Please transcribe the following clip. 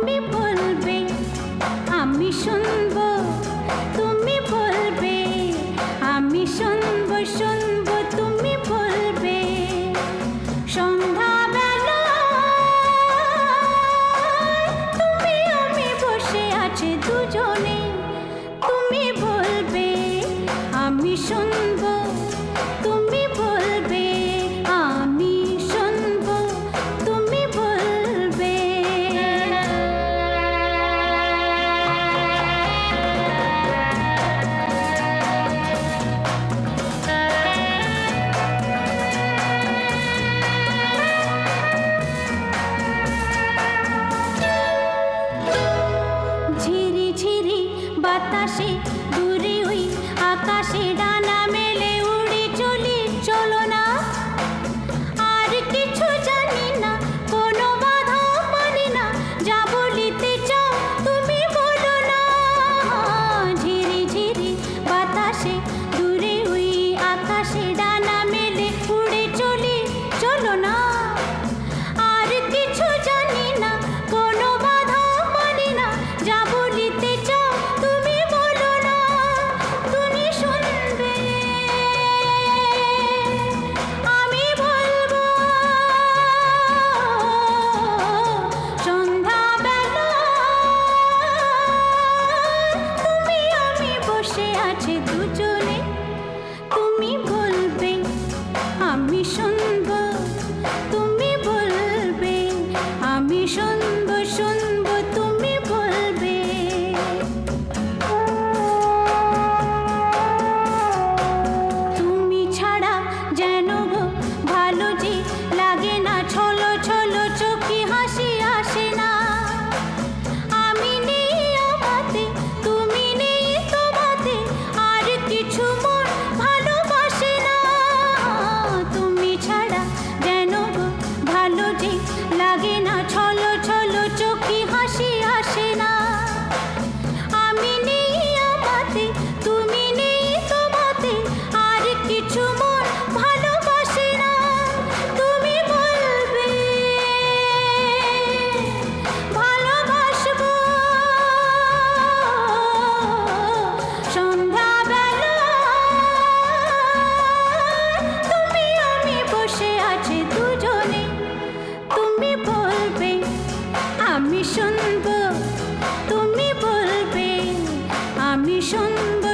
তুমি বলবে আমি শুনবো, তুমি বলবে আমি শুনবো, শুনবো তুমি বলবে। সন্ধ্যাবেলা তুমি আমি বসে আছি দুজনে, তুমি বলবে আমি শুনবো, তুমি বলবে আমি শুনবো, তুমি বলবে। ঝিরি ঝিরি বাতাসে দূরে ওই আকাশে ডানা মেলে উড়ে চলি, চলো না আর কিছু জানি না, কোনো বাধা মানি না, যা বলিতে চাও তুমি বলো না। ঝিরি ঝিরি বাতাসে দূরে ওই আকাশে ডানা মেলে উড়ে চলি, চলো না আর কিছু জানি না, কোনো বাধা মানি না, যা বলিতে চাও তুমি বলো না। তুমি শুনবে আমি বলবো। সন্ধ্যাবেলা তুমি আমি বসে আছি দুজনে, তুমি বলবে আমি শুনবো, তুমি বলবে আমি শুনবো, শুনবো তুমি বলবে। তুমি ছাড়া যেন গো ভালো যে লাগে না, ছলো ছলো চোখে হাসি আসে না। আমি নেই আমাতে, তুমি নেই তোমাতে, আর কিছু মন ভালোবাসে না। তুমি ছাড়া যেন গো ভালো যে লাগে না, ছলো ছলো চোখে হাসি আসে না। আমি নেই আমাতে, তুমি নেই তোমাতে, আর কিছু মন ভালোবাসে না। তুমি বলবে ভালোবাসবো। সন্ধ্যাবেলা তুমি আমি বসে আছি দুজনে, তুমি বলবে আমি শুনবো, তুমি বলবে আমি শুনবো।